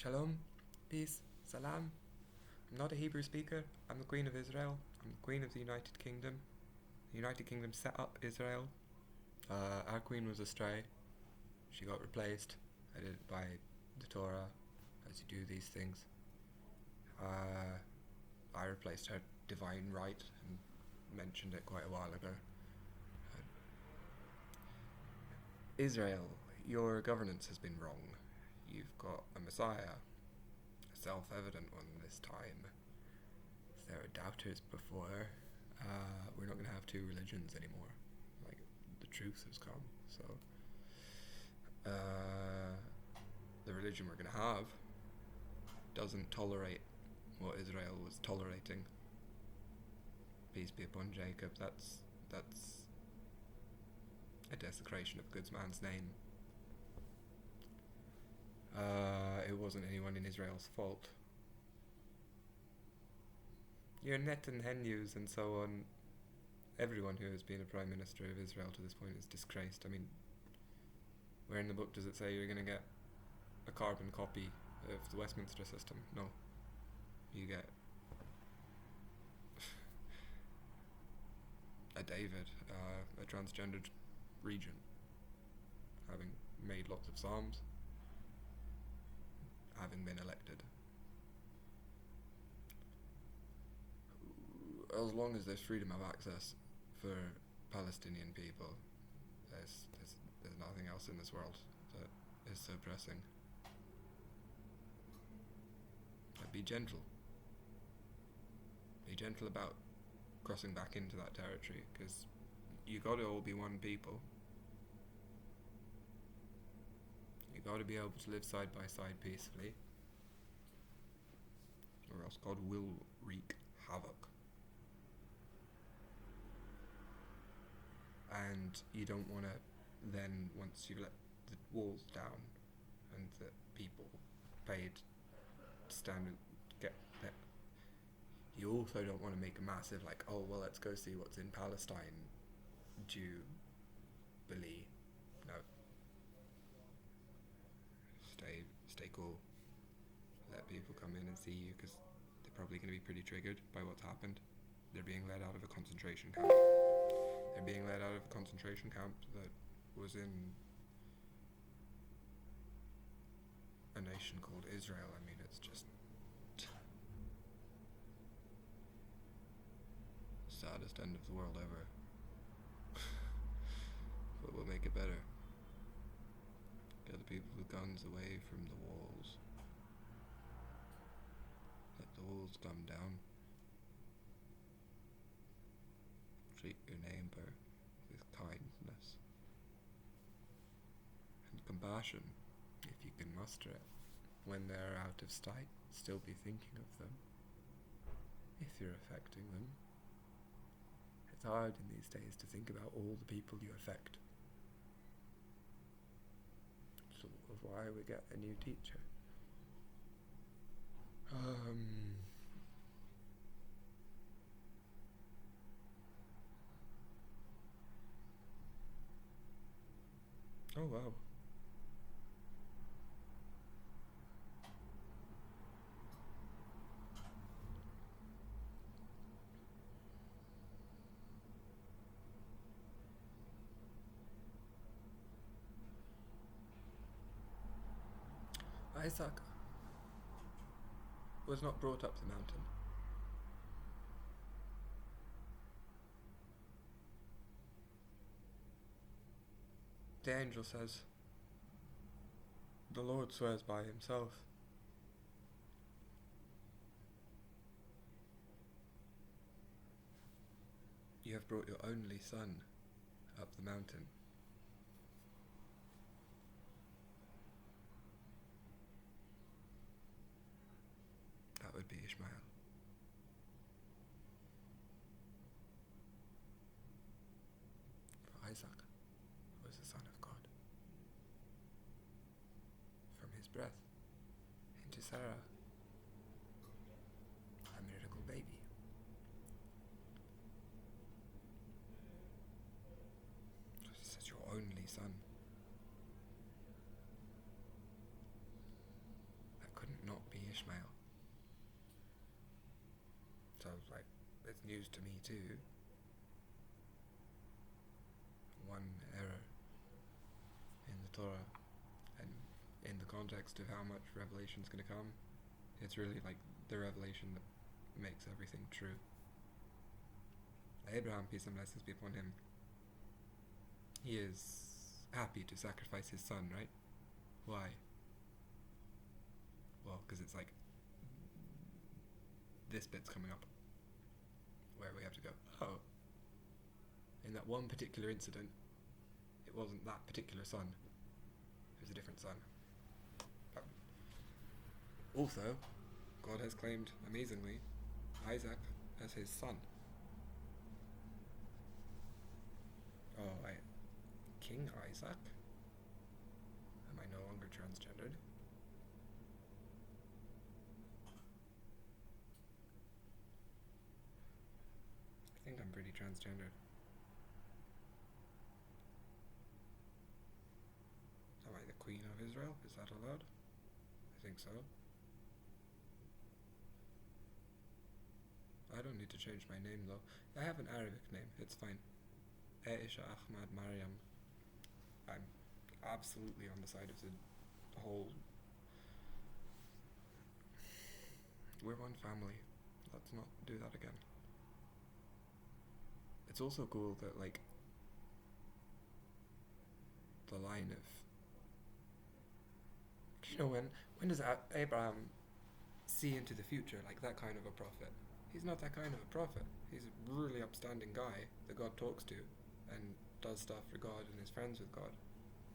Shalom, peace, salam. I'm not a Hebrew speaker. I'm the Queen of Israel. I'm the Queen of the United Kingdom. The United Kingdom set up Israel. Our Queen was astray. She got replaced by the Torah, as you do these things. I replaced her divine right and mentioned it quite a while ago. Israel, your governance has been wrong. You've got a Messiah, a self-evident one this time. There were doubters before. We're not going to have two religions anymore. Like, the truth has come. So, the religion we're going to have doesn't tolerate what Israel was tolerating. Peace be upon Jacob. That's a desecration of God's man's name. It wasn't anyone in Israel's fault. Your Netanyahu's and so on, everyone who has been a Prime Minister of Israel to this point is disgraced. I mean, where in the book does it say you're going to get a carbon copy of the Westminster system? No. You get a David, a transgendered regent, having made lots of psalms, having been elected. As long as there's freedom of access for Palestinian people, there's nothing else in this world that is so pressing. But be gentle. Be gentle about crossing back into that territory, because you gotta all be one people. You gotta be able to live side by side peacefully, or else God will wreak havoc. And you don't want to then, once you've let the walls down and the people paid to stand and get that, you also don't want to make a massive, like, oh, well, let's go see what's in Palestine jubilee. No. Stay cool. Let people come in and see you, because they're probably going to be pretty triggered by what's happened. They're being led out of a concentration camp. They're being led out of a concentration camp that was in a nation called Israel. I mean, it's just saddest end of the world ever. But we'll make it better. Get the people with guns away from the walls. Let the walls come down. Treat your neighbour with kindness and compassion, if you can muster it. When they're out of sight, still be thinking of them, if you're affecting them. It's hard in these days to think about all the people you affect. Sort of why we get a new teacher. Oh wow. Isaac was not brought up the mountain. The angel says, the Lord swears by himself. You have brought your only son up the mountain. That would be Ishmael. For Isaac was the son of God. From his breath into Sarah, a miracle baby. He says your only son. That couldn't be Ishmael. So like, it's news to me too. One error in the Torah, and in the context of how much revelation is going to come, it's really like the revelation that makes everything true. Abraham, peace and blessings be upon him, he is happy to sacrifice his son, right? Why? Well, because it's like this bit's coming up where we have to go, oh, in that one particular incident, it wasn't that particular son, it was a different son. Also, God has claimed, amazingly, Isaac as his son. Oh, King Isaac? Am I no longer transgendered? I think I'm pretty transgendered. Am I the Queen of Israel? Is that allowed? I think so. I don't need to change my name though. I have an Arabic name, it's fine. Aisha Ahmad Mariam. I'm absolutely on the side of the whole... We're one family. Let's not do that again. It's also cool that, like, the line of... You know, when does Abraham see into the future like that kind of a prophet? He's not that kind of a prophet. He's a really upstanding guy that God talks to and does stuff for God and is friends with God.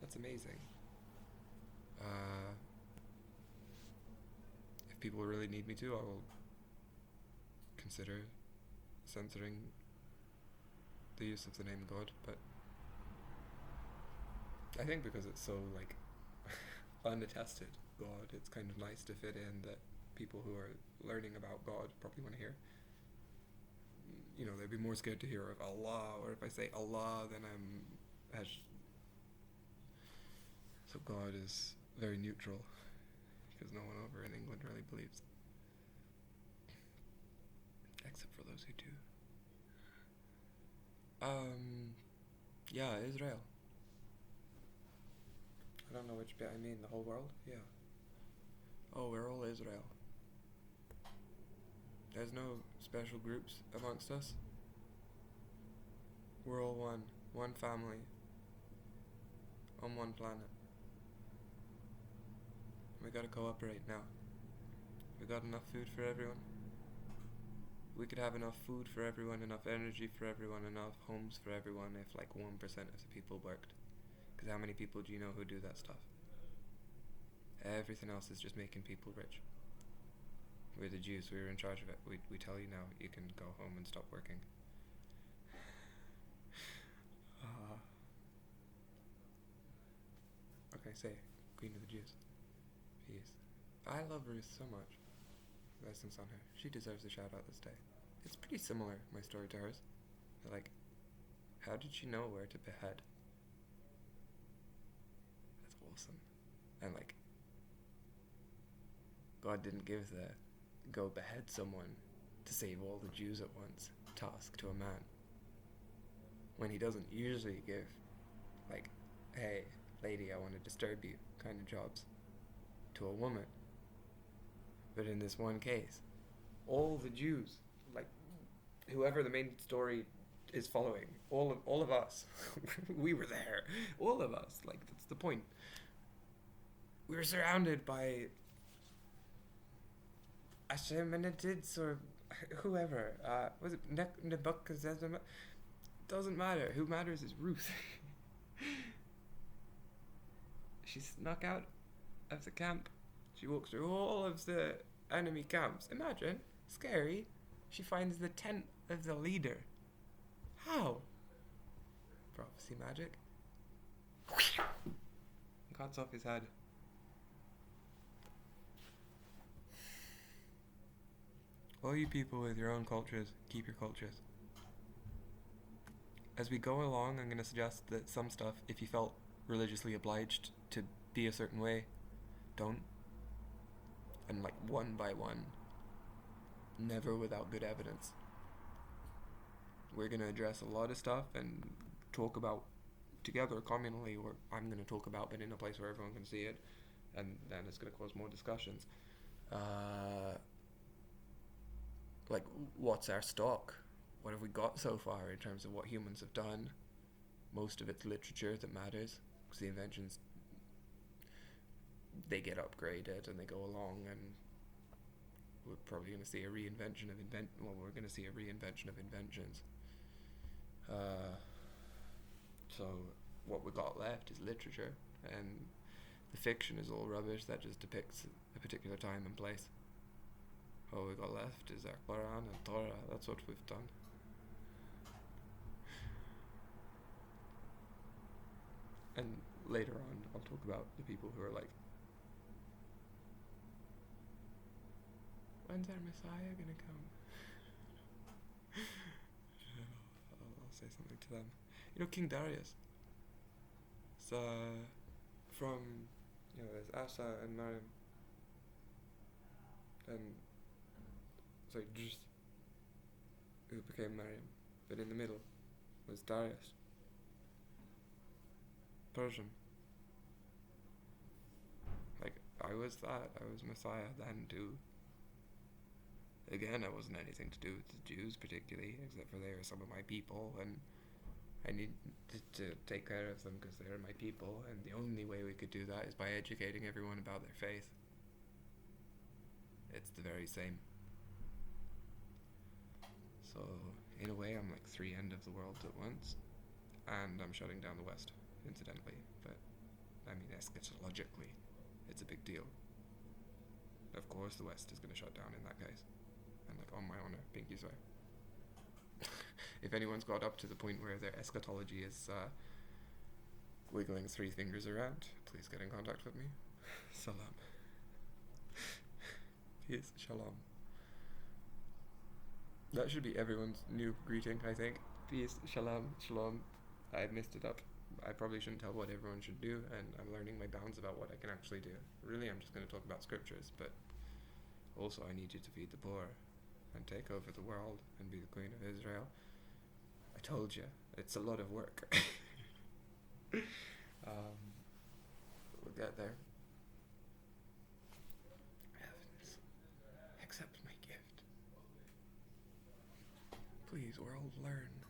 That's amazing. If people really need me to, I will consider censoring the use of the name God, but I think because it's so, like, unattested God, it's kind of nice to fit in that people who are learning about God probably want to hear. You know, they'd be more scared to hear of Allah, or if I say Allah, then so God is very neutral, because no one over in England really believes. Except for those who do. Yeah, Israel. I don't know which bit I mean, the whole world? Yeah. Oh, we're all Israel. There's no special groups amongst us. We're all one family, on one planet. We gotta cooperate now. We got enough food for everyone. We could have enough food for everyone, enough energy for everyone, enough homes for everyone if like 1% of the people worked. Because how many people do you know who do that stuff? Everything else is just making people rich. We're the Jews, we're in charge of it. We tell you now, you can go home and stop working. What can I say? Queen of the Jews. Peace. I love Ruth so much. Blessings on her. She deserves a shout out this day. It's pretty similar, my story to hers. Like, how did she know where to behead? That's awesome. And like, God didn't give the go behead someone to save all the Jews at once task to a man. When he doesn't usually give, like, hey, lady, I want to disturb you kind of jobs to a woman. But in this one case, all the Jews, like, whoever the main story is following, all of us, we were there, all of us, like, that's the point. We were surrounded by Ashemenids or whoever, was it Nebuchadnezzar? Doesn't matter, who matters is Ruth. She snuck out of the camp. She walks through all of the enemy camps. Imagine, scary. She finds the tent of the leader. How? Prophecy magic. Cuts off his head. All you people with your own cultures, keep your cultures. As we go along, I'm going to suggest that some stuff, if you felt religiously obliged to be a certain way, don't. and like one by one, never without good evidence. We're going to address a lot of stuff and talk about together communally, or I'm going to talk about it in a place where everyone can see it, and then it's going to cause more discussions. Like, what's our stock? What have we got so far in terms of what humans have done? Most of it's literature that matters, because the inventions, they get upgraded and they go along, and we're probably going to see a reinvention of we're going to see a reinvention of inventions. So what we got left is literature, and the fiction is all rubbish that just depicts a particular time and place. All we got left is our Quran and Torah. That's what we've done. And later on, I'll talk about the people who are like, when's our Messiah gonna come? I'll say something to them. You know, King Darius. It's from, there's Asa and Maryam, and sorry, just who became Maryam, but in the middle was Darius, Persian. Like, I was Messiah then too. Again, I wasn't anything to do with the Jews particularly, except for they are some of my people, and I need to take care of them because they're my people, and the only way we could do that is by educating everyone about their faith. It's the very same. So, in a way, I'm like 3 ends of the world at once, and I'm shutting down the West, incidentally, but, I mean, eschatologically, it's a big deal. Of course the West is going to shut down in that case, and like, on my honor, pinky swear. If anyone's got up to the point where their eschatology is wiggling 3 fingers around, please get in contact with me. Salam. Peace. Shalom. That should be everyone's new greeting, I think. Peace. Shalom. Shalom. I messed it up. I probably shouldn't tell what everyone should do, and I'm learning my bounds about what I can actually do. Really, I'm just going to talk about scriptures, but also I need you to feed the poor and take over the world and be the Queen of Israel. I told you, it's a lot of work. We'll get there. Heavens, accept my gift. Please, world, learn.